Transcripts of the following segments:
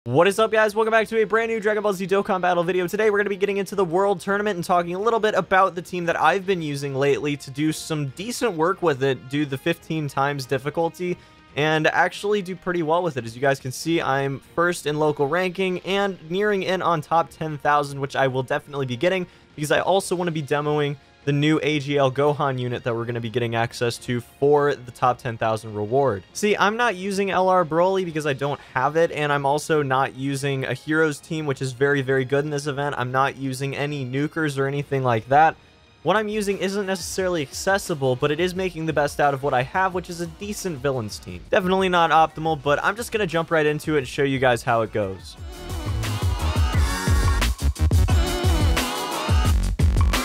What is up, guys? Welcome back to a brand new Dragon Ball Z Dokkan battle video. Today we're going to be getting into the World Tournament and talking a little bit about the team that I've been using lately to do some decent work with it, do the 15 times difficulty, and actually do pretty well with it. As you guys can see, I'm first in local ranking and nearing in on top 10,000, which I will definitely be getting because I also want to be demoing the new AGL Gohan unit that we're going to be getting access to for the top 10,000 reward. See, I'm not using LR Broly because I don't have it, and I'm also not using a Heroes team, which is very, very good in this event. I'm not using any nukers or anything like that. What I'm using isn't necessarily accessible, but it is making the best out of what I have, which is a decent villains team. Definitely not optimal, but I'm just going to jump right into it and show you guys how it goes.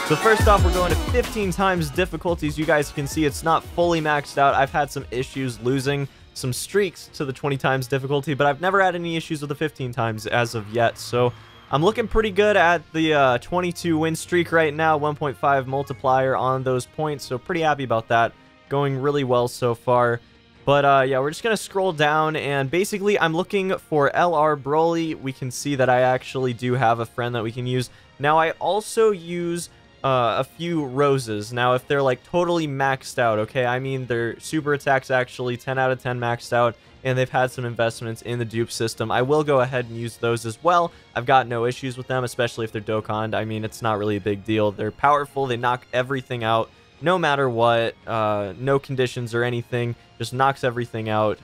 So first off, we're going to 15 times difficulties. You guys can see it's not fully maxed out. I've had some issues losing some streaks to the 20 times difficulty, but I've never had any issues with the 15 times as of yet. So I'm looking pretty good at the 22 win streak right now, 1.5 multiplier on those points. So pretty happy about that. Going really well so far. But yeah, we're just going to scroll down, and basically I'm looking for LR Broly. We can see that I actually do have a friend that we can use. Now I also use a few roses. Now, if they're like totally maxed out, okay, I mean their super attacks actually 10 out of 10 maxed out, and they've had some investments in the dupe system, I will go ahead and use those as well. I've got no issues with them, especially if they're Dokkan. I mean, it's not really a big deal. They're powerful. They knock everything out no matter what. No conditions or anything. Just knocks everything out.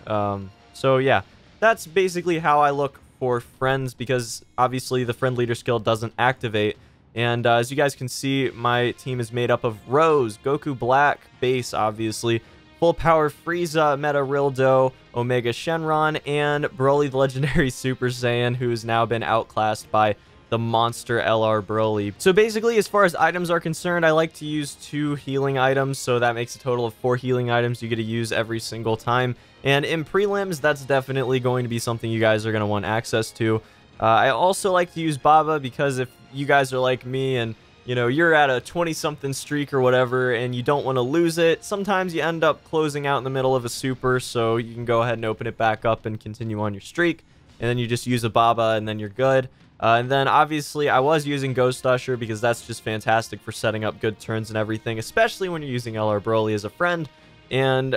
So yeah, that's basically how I look for friends, because obviously the friend leader skill doesn't activate. And as you guys can see, my team is made up of Rose, Goku Black, base, obviously, Full Power Frieza, Meta Rildo, Omega Shenron, and Broly the Legendary Super Saiyan, who's now been outclassed by the monster LR Broly. So basically, as far as items are concerned, I like to use 2 healing items, so that makes a total of 4 healing items you get to use every single time. And in prelims, that's definitely going to be something you guys are going to want access to. I also like to use Baba because if you guys are like me and, you know, you're at a 20-something streak or whatever and you don't want to lose it, sometimes you end up closing out in the middle of a super, so you can go ahead and open it back up and continue on your streak, and then you just use a Baba and then you're good. And then obviously I was using Ghost Usher because that's just fantastic for setting up good turns and everything, especially when you're using LR Broly as a friend. And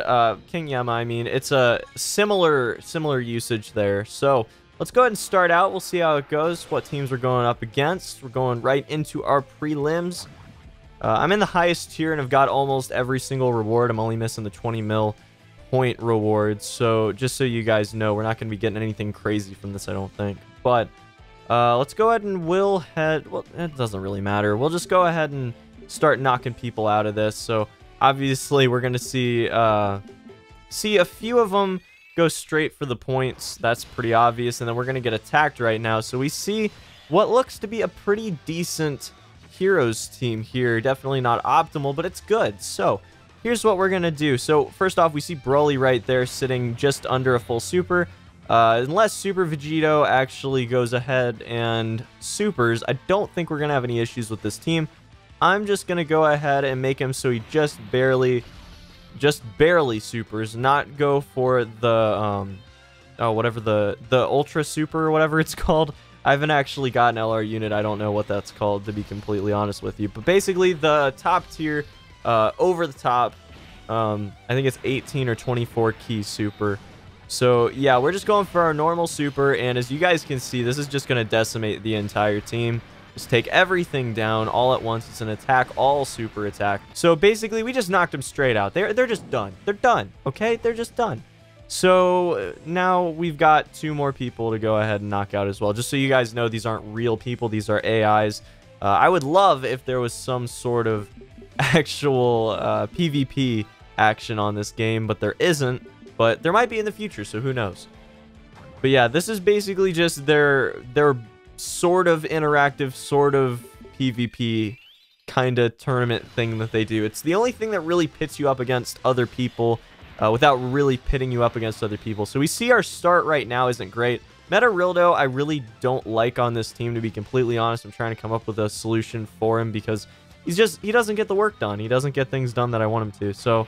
King Yama, I mean, it's a similar usage there. So let's go ahead and start out. We'll see how it goes, what teams we're going up against. We're going right into our prelims. I'm in the highest tier and have got almost every single reward. I'm only missing the 20 mil point rewards. So just so you guys know, we're not going to be getting anything crazy from this, I don't think. But let's go ahead and we'll head... Well, it doesn't really matter. We'll just go ahead and start knocking people out of this. So obviously we're going to see a few of them go straight for the points. That's pretty obvious. And then we're going to get attacked right now. So we see what looks to be a pretty decent Heroes team here. Definitely not optimal, but it's good. So here's what we're going to do. So first off, we see Broly right there sitting just under a full super. Unless Super Vegito actually goes ahead and supers, I don't think we're going to have any issues with this team. I'm just going to go ahead and make him so he just barely supers, not go for the whatever the ultra super or whatever it's called. I haven't actually got an LR unit. I don't know what that's called, to be completely honest with you. But basically the top tier, over the top, I think it's 18 or 24 key super. So yeah, we're just going for our normal super, and as you guys can see, this is just going to decimate the entire team. Just take everything down all at once. It's an attack, all super attack. So basically, we just knocked them straight out. They're just done. They're done, okay? They're just done. So now we've got 2 more people to go ahead and knock out as well. Just so you guys know, these aren't real people. These are AIs. I would love if there was some sort of actual PvP action on this game, but there isn't. But there might be in the future, so who knows? But yeah, this is basically just their sort of interactive, sort of PvP kind of tournament thing that they do. It's the only thing that really pits you up against other people without really pitting you up against other people. So we see our start right now isn't great. Meta Rildo, I really don't like on this team, to be completely honest. I'm trying to come up with a solution for him because he doesn't get the work done. He doesn't get things done that I want him to. So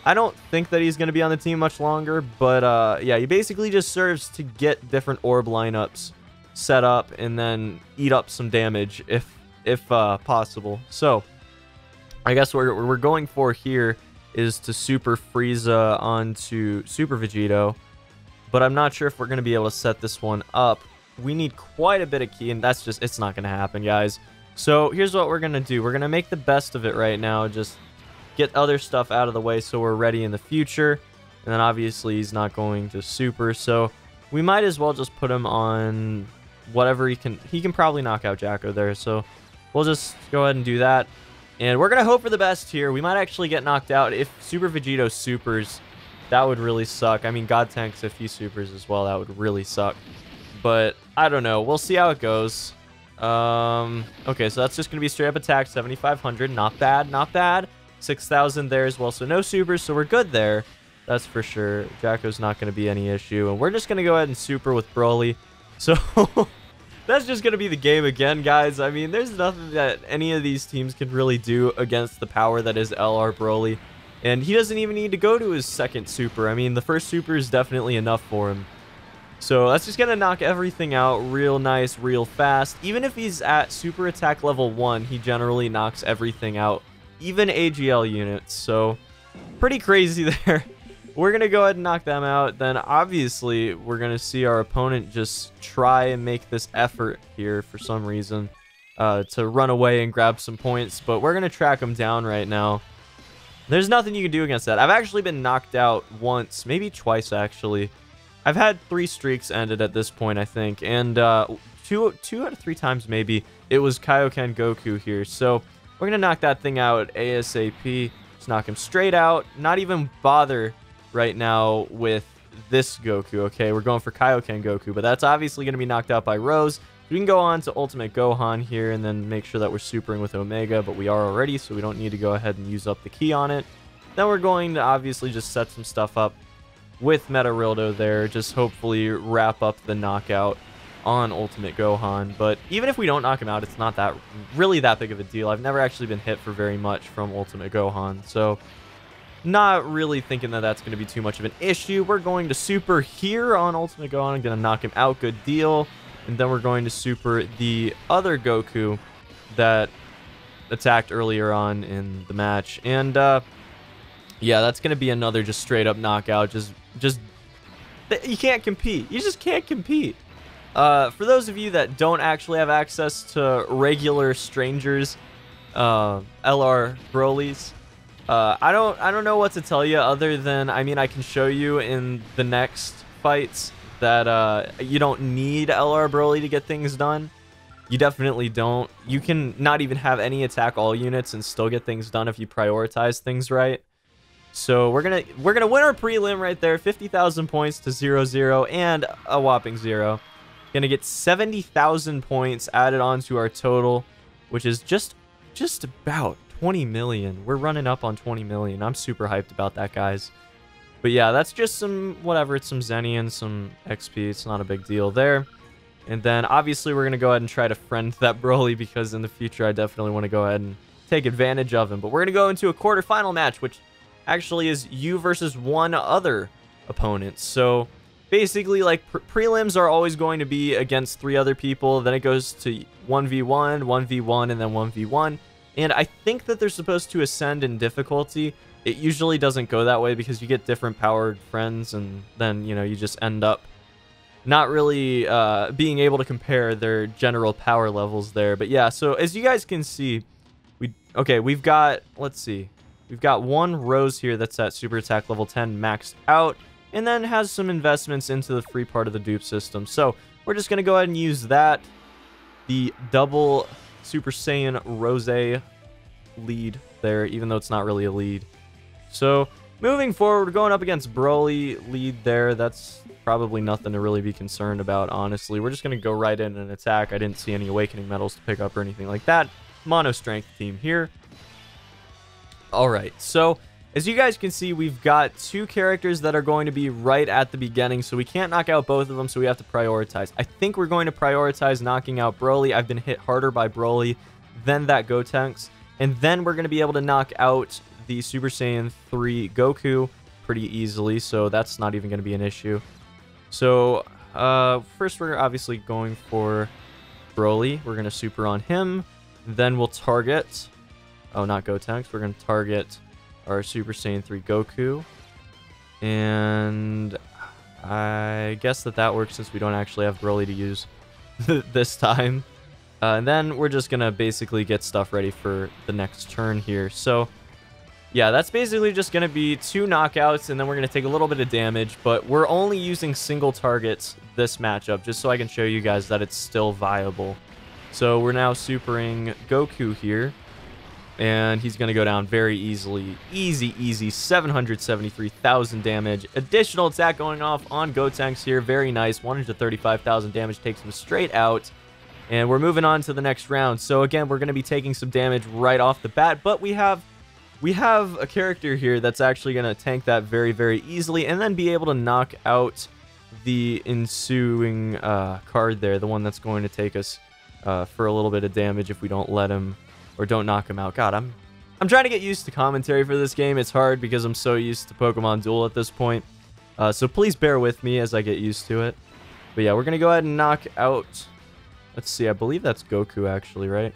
I don't think that he's going to be on the team much longer, but yeah, he basically just serves to get different orb lineups set up and then eat up some damage if possible. So I guess what we're going for here is to Super Frieza onto Super Vegito, but I'm not sure if we're going to be able to set this one up. We need quite a bit of ki, and that's just, it's not going to happen, guys. So here's what we're going to do. We're going to make the best of it right now, just get other stuff out of the way so we're ready in the future. And then obviously he's not going to Super, so we might as well just put him on whatever he can. He can probably knock out Jacko there, so we'll just go ahead and do that. And we're going to hope for the best here. We might actually get knocked out if Super Vegito supers. That would really suck. I mean, God Tanks, if he supers as well, that would really suck. But I don't know. We'll see how it goes. Okay, so that's just going to be straight up attack, 7,500. Not bad, not bad. 6,000 there as well, so no supers, so we're good there. That's for sure. Jacko's not going to be any issue. And we're just going to go ahead and super with Broly. So that's just going to be the game again, guys. I mean, there's nothing that any of these teams can really do against the power that is LR Broly. And he doesn't even need to go to his second super. I mean, the first super is definitely enough for him. So that's just going to knock everything out real nice, real fast. Even if he's at super attack level 1, he generally knocks everything out, even AGL units. So pretty crazy there. We're going to go ahead and knock them out. Then obviously we're going to see our opponent just try and make this effort here for some reason to run away and grab some points. But we're going to track him down right now. There's nothing you can do against that. I've actually been knocked out once, maybe twice actually. I've had 3 streaks ended at this point, I think. And two out of 3 times maybe it was Kaioken Goku here. So we're going to knock that thing out ASAP. Just knock him straight out. Not even bother right now with this Goku, okay? We're going for Kaioken Goku, but that's obviously going to be knocked out by Rose. We can go on to Ultimate Gohan here and then make sure that we're supering with Omega, but we are already, so we don't need to go ahead and use up the ki on it. Then we're going to obviously just set some stuff up with Metarildo there, just hopefully wrap up the knockout on Ultimate Gohan. But even if we don't knock him out, it's not that really that big of a deal. I've never actually been hit for very much from Ultimate Gohan, so not really thinking that that's going to be too much of an issue. We're going to super here on Ultimate Gohan. I'm going to knock him out, good deal. And then we're going to super the other Goku that attacked earlier on in the match. And yeah, that's going to be another just straight up knockout. Just you can't compete. You just can't compete. For those of you that don't actually have access to regular strangers, LR Broly's, I don't know what to tell you other than, I mean, I can show you in the next fights that you don't need LR Broly to get things done. You definitely don't. You can not even have any attack all units and still get things done if you prioritize things right. So we're gonna win our prelim right there, 50,000 points to 0-0 and a whopping 0. Gonna get 70,000 points added onto our total, which is just about 20 million. We're running up on 20 million. I'm super hyped about that, guys. But yeah, that's just some, whatever, it's some Zenny and some XP. It's not a big deal there. And then obviously we're going to go ahead and try to friend that Broly because in the future I definitely want to go ahead and take advantage of him. But we're going to go into a quarterfinal match, which actually is you versus one other opponent. So basically, like, prelims are always going to be against 3 other people. Then it goes to 1v1, 1v1, and then 1v1. And I think that they're supposed to ascend in difficulty. It usually doesn't go that way because you get different powered friends, and then, you know, you just end up not really being able to compare their general power levels there. But yeah, so as you guys can see, we've got, let's see, we've got one Rose here that's at super attack level 10 maxed out, and then has some investments into the free part of the dupe system. So we're just going to go ahead and use that, the double Super Saiyan Rose lead there, even though it's not really a lead. So moving forward, we're going up against Broly lead there. That's probably nothing to really be concerned about, honestly. We're just going to go right in and attack. I didn't see any awakening medals to pick up or anything like that. Mono strength team here. All right, so as you guys can see, we've got 2 characters that are going to be right at the beginning, so we can't knock out both of them, so we have to prioritize. I think we're going to prioritize knocking out Broly. I've been hit harder by Broly than that Gotenks. And then we're going to be able to knock out the Super Saiyan 3 Goku pretty easily, so that's not even going to be an issue. So, first we're obviously going for Broly. We're going to super on him. Then we'll target... Oh, not Gotenks. We're going to target our Super Saiyan 3 Goku. And I guess that works since we don't actually have Broly to use this time. And then we're just going to basically get stuff ready for the next turn here. So, yeah, that's basically just going to be 2 knockouts, and then we're going to take a little bit of damage. But we're only using single targets this matchup, just so I can show you guys that it's still viable. So we're now supering Goku here, and he's going to go down very easily. Easy, 773,000 damage. Additional attack going off on Gotenks here. Very nice. 135,000 damage takes him straight out. And we're moving on to the next round. So again, we're going to be taking some damage right off the bat, but we have a character here that's actually going to tank that very, very easily and then be able to knock out the ensuing card there, the one that's going to take us for a little bit of damage if we don't let him or don't knock him out. God, I'm trying to get used to commentary for this game. It's hard because I'm so used to Pokemon Duel at this point. So please bear with me as I get used to it. But yeah, we're going to go ahead and knock out... Let's see, I believe that's Goku actually, right?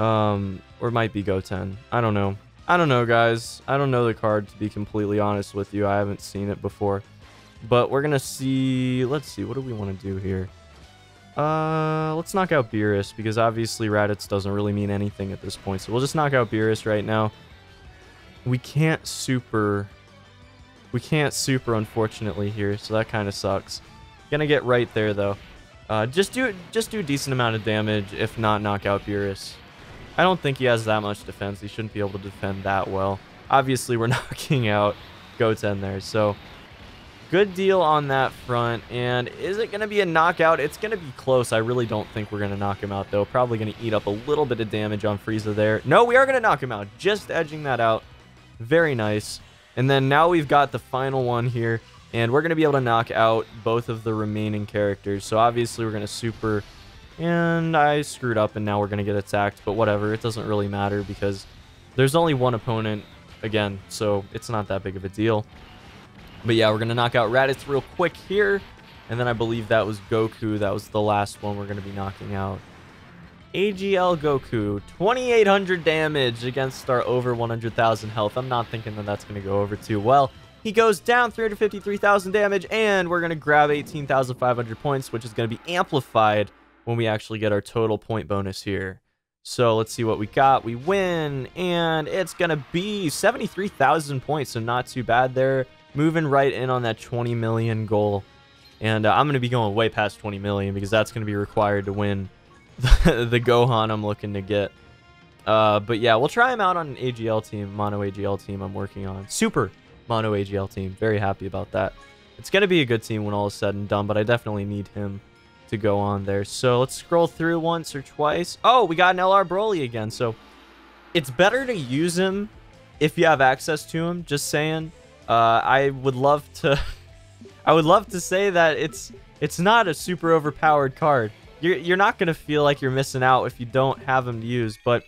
Or it might be Goten. I don't know. I don't know, guys. I don't know the card, to be completely honest with you. I haven't seen it before. But we're going to see... Let's see, what do we want to do here? Let's knock out Beerus, because obviously Raditz doesn't really mean anything at this point. So we'll just knock out Beerus right now. We can't super, unfortunately, here, so that kind of sucks. Gonna get right there, though. Just do a decent amount of damage, if not knock out Beerus. I don't think he has that much defense. He shouldn't be able to defend that well. Obviously, we're knocking out Goten there, so good deal on that front. And is it going to be a knockout? It's going to be close. I really don't think we're going to knock him out, though. Probably going to eat up a little bit of damage on Frieza there. No, we are going to knock him out. Just edging that out. Very nice. And then now we've got the final one here. And we're going to be able to knock out both of the remaining characters. So obviously we're going to super... And I screwed up and now we're going to get attacked. But whatever, it doesn't really matter because there's only one opponent again. So it's not that big of a deal. But yeah, we're going to knock out Raditz real quick here. And then I believe that was Goku. That was the last one we're going to be knocking out. AGL Goku, 2,800 damage against our over 100,000 health. I'm not thinking that that's going to go over too well. He goes down 353,000 damage, and we're going to grab 18,500 points, which is going to be amplified when we actually get our total point bonus here. So let's see what we got. We win, and it's going to be 73,000 points, so not too bad there. Moving right in on that 20 million goal. And I'm going to be going way past 20 million because that's going to be required to win the Gohan I'm looking to get. But yeah, we'll try him out on an AGL team, mono AGL team I'm working on. Super mono AGL team. Very happy about that. It's going to be a good team when all is said and done, but I definitely need him to go on there. So let's scroll through once or twice. Oh, we got an LR Broly again. So it's better to use him if you have access to him. Just saying. I would love to say that it's not a super overpowered card. You're not going to feel like you're missing out if you don't have him to use, but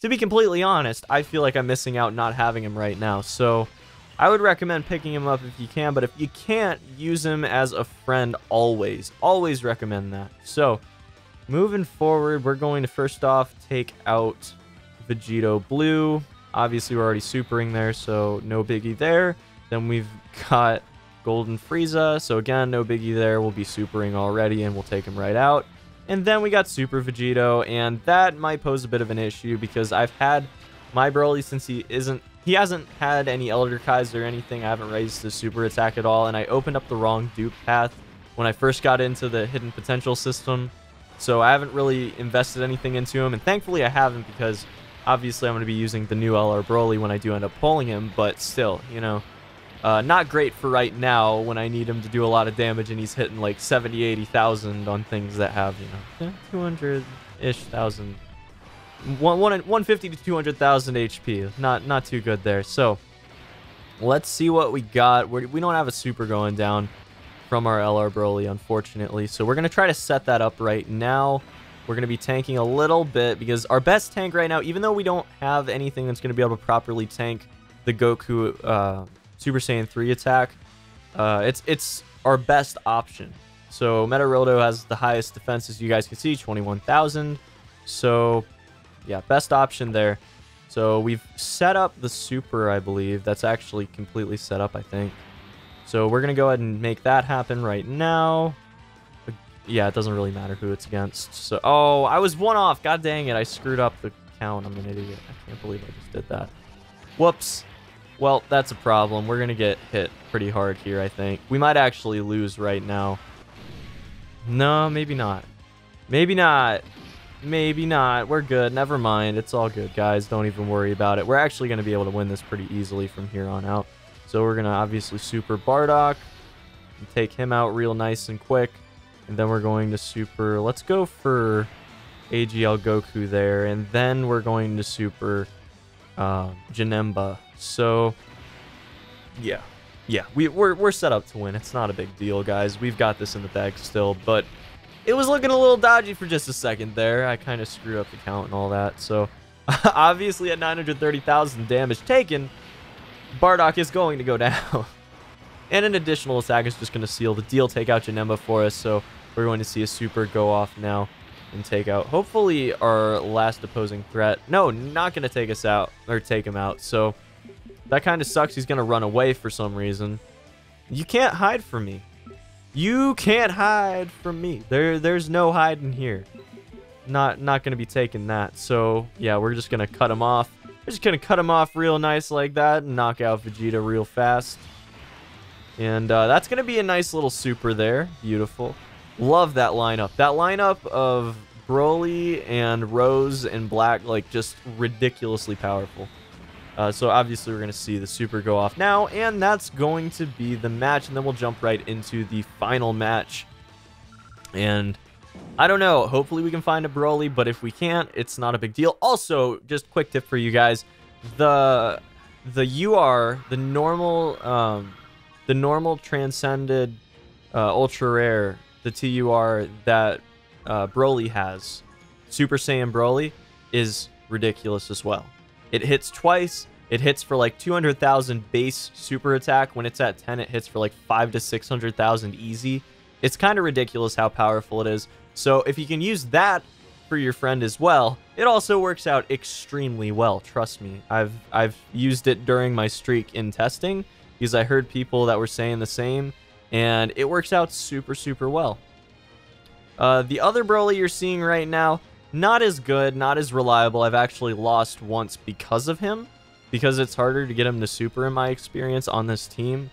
to be completely honest, I feel like I'm missing out not having him right now. So I would recommend picking him up if you can, but if you can't, use him as a friend always. Always recommend that. So moving forward, we're going to first off take out Vegito Blue. Obviously, we're already supering there, so no biggie there. Then we've got Golden Frieza. So again, no biggie there. We'll be supering already, and we'll take him right out. And then we got Super Vegito, and that might pose a bit of an issue because I've had my Broly since he hasn't had any Elder Kais or anything. I haven't raised his super attack at all, and I opened up the wrong dupe path when I first got into the hidden potential system. So I haven't really invested anything into him, and thankfully I haven't because obviously I'm going to be using the new LR Broly when I do end up pulling him, but still, you know, not great for right now when I need him to do a lot of damage and he's hitting like 70, 80,000 on things that have, you know, 200-ish thousand. 150 to 200,000 HP. Not too good there. So let's see what we got. We don't have a super going down from our LR Broly, unfortunately. So we're going to try to set that up right now. We're going to be tanking a little bit because our best tank right now, even though we don't have anything that's going to be able to properly tank the Goku Super Saiyan 3 attack, it's our best option. So Metaroto has the highest defense, as you guys can see, 21,000. So yeah, best option there. So we've set up the super, I believe. That's actually completely set up, I think. So we're going to go ahead and make that happen right now. Yeah, it doesn't really matter who it's against. So, oh, I was one off. God dang it. I screwed up the count. I'm an idiot. I can't believe I just did that. Whoops. Well, that's a problem. We're going to get hit pretty hard here, I think. We might actually lose right now. No, maybe not. Maybe not. Maybe not. We're good. Never mind. It's all good, guys. Don't even worry about it. We're actually going to be able to win this pretty easily from here on out. So we're going to obviously super Bardock and take him out real nice and quick. And then we're going to super... Let's go for AGL Goku there. And then we're going to super Janemba. So, yeah. Yeah, we're set up to win. It's not a big deal, guys. We've got this in the bag still. But it was looking a little dodgy for just a second there. I kind of screwed up the count and all that. So, obviously at 930,000 damage taken, Bardock is going to go down. And an additional attack is just going to seal the deal, take out Janemba for us. So, we're going to see a super go off now and take out, hopefully, our last opposing threat. No, not going to take us out, or take him out. So, that kind of sucks. He's going to run away for some reason. You can't hide from me. You can't hide from me. There's no hiding here. Not going to be taking that. So, yeah, we're just going to cut him off. We're just going to cut him off real nice like that and knock out Vegeta real fast. And that's going to be a nice little super there. Beautiful. Love that lineup. That lineup of Broly and Rose and Black, like, just ridiculously powerful. So obviously we're going to see the super go off now, and that's going to be the match, and then we'll jump right into the final match. And I don't know, hopefully we can find a Broly, but if we can't, it's not a big deal. Also, just quick tip for you guys, the UR, the normal transcended ultra rare, the TUR that Broly has, Super Saiyan Broly, is ridiculous as well. It hits twice. It hits for like 200,000 base super attack. When it's at 10, it hits for like 500,000 to 600,000 easy. It's kind of ridiculous how powerful it is. So if you can use that for your friend as well, it also works out extremely well. Trust me. I've used it during my streak in testing because I heard people that were saying the same, and it works out super, super well. The other Broly you're seeing right now, not as good, not as reliable. I've actually lost once because of him, because it's harder to get him to super in my experience on this team.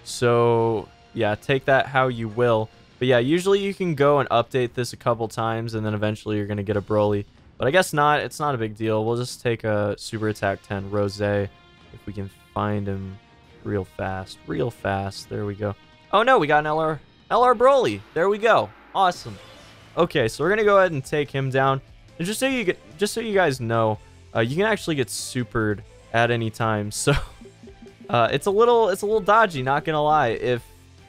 So yeah, take that how you will. But yeah, usually you can go and update this a couple times and then eventually you're going to get a Broly. But I guess not. It's not a big deal. We'll just take a Super Attack 10 Rose if we can find him real fast. Real fast. There we go. Oh no, we got an LR Broly. There we go. Awesome. Okay, so we're gonna go ahead and take him down, and just so you guys know, you can actually get supered at any time. So it's a little dodgy, not gonna lie.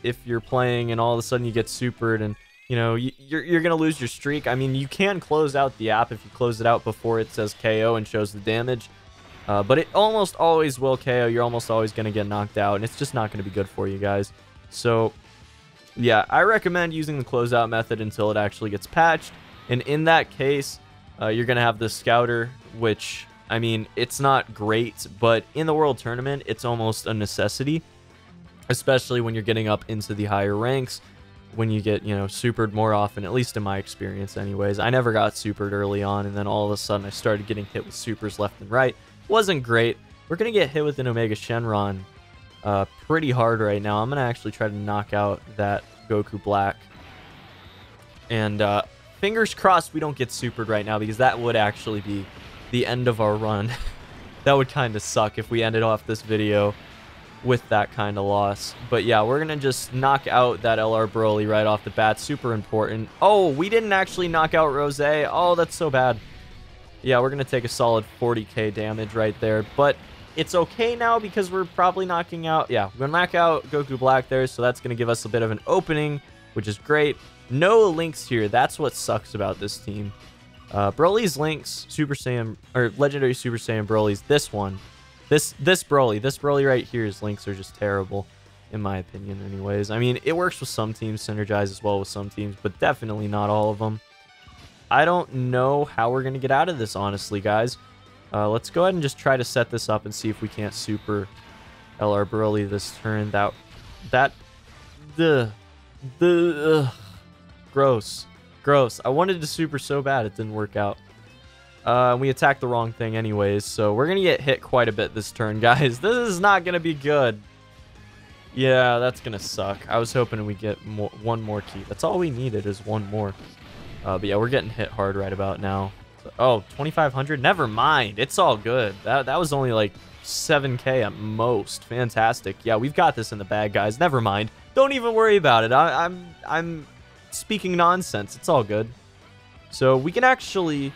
If you're playing and all of a sudden you get supered, and you know you're gonna lose your streak. I mean, you can close out the app if you close it out before it says KO and shows the damage, but it almost always will KO. You're almost always gonna get knocked out, and it's just not gonna be good for you guys. So yeah, I recommend using the closeout method until it actually gets patched. And in that case, you're going to have the Scouter, which, I mean, it's not great, but in the World Tournament, it's almost a necessity, especially when you're getting up into the higher ranks, when you get, you know, supered more often, at least in my experience anyways. I never got supered early on, and then all of a sudden I started getting hit with supers left and right. Wasn't great. We're going to get hit with an Omega Shenron pretty hard right now. I'm going to actually try to knock out that Goku Black. And fingers crossed we don't get supered right now, because that would actually be the end of our run. That would kind of suck if we ended off this video with that kind of loss. But yeah, we're going to just knock out that LR Broly right off the bat. Super important. Oh, we didn't actually knock out Rose. Oh, that's so bad. Yeah, we're going to take a solid 40k damage right there. But it's okay now because we're probably knocking out... Yeah, we're going to knock out Goku Black there, so that's going to give us a bit of an opening, which is great. No links here. That's what sucks about this team. Broly's links, Super Saiyan... Or Legendary Super Saiyan Broly's, this one, This Broly right here's links are just terrible, in my opinion anyways. I mean, it works with some teams, synergizes well with some teams, but definitely not all of them. I don't know how we're going to get out of this, honestly, guys. Let's go ahead and just try to set this up and see if we can't super LR Broly this turn. Gross. I wanted to super so bad, it didn't work out. We attacked the wrong thing anyways, so we're going to get hit quite a bit this turn, guys. This is not going to be good. Yeah, that's going to suck. I was hoping we get one more key. That's all we needed is one more. But yeah, we're getting hit hard right about now. So, oh, 2,500? Never mind. It's all good. That was only like 7K at most. Fantastic. Yeah, we've got this in the bag, guys. Never mind. Don't even worry about it. I'm speaking nonsense. It's all good. So we can actually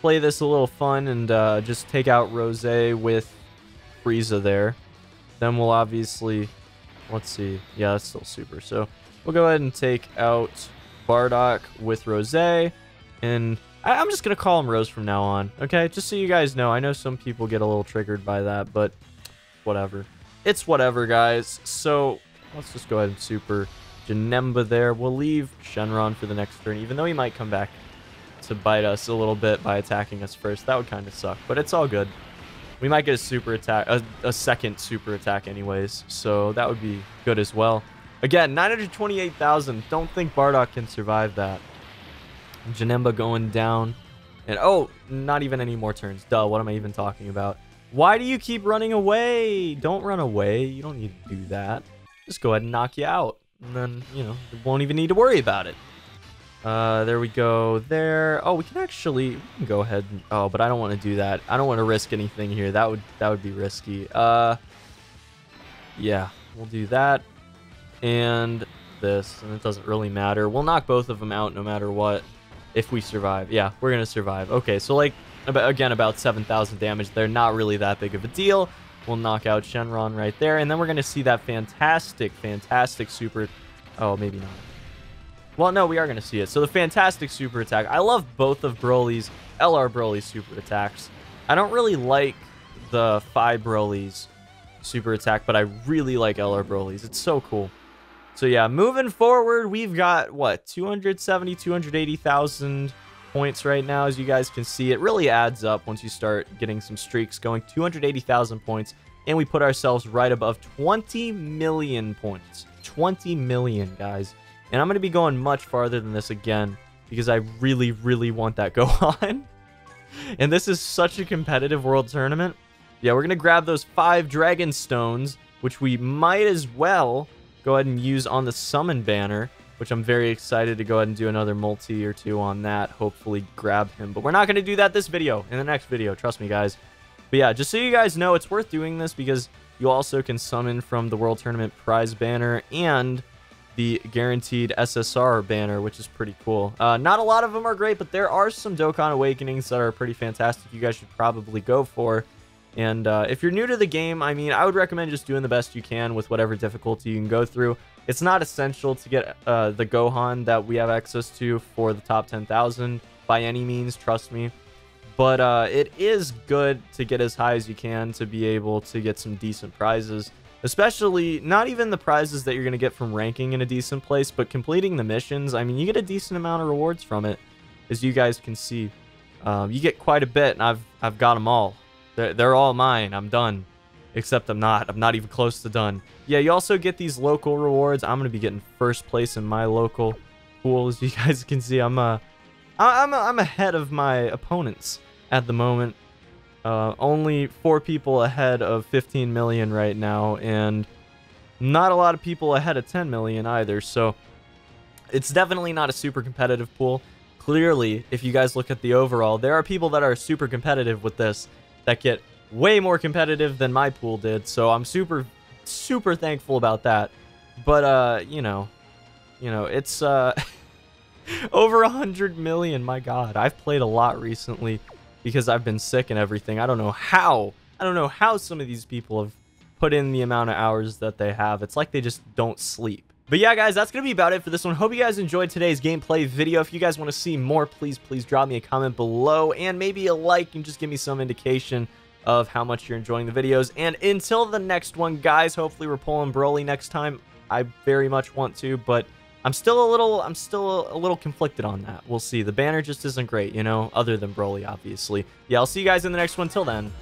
play this a little fun and just take out Rose with Frieza there. Then we'll obviously... Let's see. Yeah, that's still super. So we'll go ahead and take out Bardock with Rose. And I'm just going to call him Rose from now on. Okay? Just so you guys know. I know some people get a little triggered by that, but whatever. It's whatever, guys. So let's just go ahead and super Janemba there. We'll leave Shenron for the next turn, even though he might come back to bite us a little bit by attacking us first. That would kind of suck, but it's all good. We might get a super attack, a second super attack anyways, so that would be good as well. Again, 928,000. Don't think Bardock can survive that. Janemba going down. And, oh, not even any more turns. Duh, what am I even talking about? Why do you keep running away? Don't run away. You don't need to do that. Just go ahead and knock you out. And then, you know, you won't even need to worry about it. There we go there. Oh, we can go ahead and, oh, but I don't want to do that. I don't want to risk anything here. That would be risky. Yeah, we'll do that and this, and it doesn't really matter. We'll knock both of them out no matter what if we survive. Yeah, we're gonna survive. Okay, so like about 7,000 damage. They're not really that big of a deal. We'll knock out Shenron right there, and then we're gonna see that fantastic super. Oh, maybe not. Well, no, we are going to see it. So the fantastic super attack. I love both of Broly's, LR Broly's super attacks. I don't really like the Phi Broly's super attack, but I really like LR Broly's. It's so cool. So yeah, moving forward, we've got, what, 270, 280,000 points right now. As you guys can see, it really adds up once you start getting some streaks going. 280,000 points, and we put ourselves right above 20 million points. 20 million, guys. And I'm going to be going much farther than this again because I really, really want that Gohan. And this is such a competitive world tournament. Yeah, we're going to grab those 5 Dragon Stones, which we might as well go ahead and use on the Summon banner, which I'm very excited to go ahead and do another multi or two on that. Hopefully grab him. But we're not going to do that this video. In the next video, trust me, guys. But yeah, just so you guys know, it's worth doing this because you also can summon from the world tournament prize banner and the guaranteed SSR banner, which is pretty cool. Not a lot of them are great, but there are some Dokkan Awakenings that are pretty fantastic. You guys should probably go for. And if you're new to the game, I mean, I would recommend just doing the best you can with whatever difficulty you can go through. It's not essential to get the Gohan that we have access to for the top 10,000 by any means, trust me. But it is good to get as high as you can to be able to get some decent prizes. Especially, not even the prizes that you're going to get from ranking in a decent place, but completing the missions. I mean, you get a decent amount of rewards from it, as you guys can see. You get quite a bit, and I've got them all. They're all mine. I'm done. Except I'm not. I'm not even close to done. Yeah, you also get these local rewards. I'm going to be getting first place in my local pool. As you guys can see, I'm ahead of my opponents at the moment. Only 4 people ahead of 15 million right now, and not a lot of people ahead of 10 million either, so it's definitely not a super competitive pool. Clearly, if you guys look at the overall, there are people that are super competitive with this that get way more competitive than my pool did, so I'm super thankful about that. But you know, it's over 100 million. My god, I've played a lot recently because I've been sick and everything. I don't know how some of these people have put in the amount of hours that they have. It's like they just don't sleep. But yeah, guys, that's going to be about it for this one. Hope you guys enjoyed today's gameplay video. If you guys want to see more, please drop me a comment below and maybe a like and just give me some indication of how much you're enjoying the videos. And until the next one, guys, hopefully we're pulling Broly next time. I very much want to, but I'm still a little conflicted on that. We'll see. The banner just isn't great, you know, other than Broly, obviously. Yeah, I'll see you guys in the next one. Till then.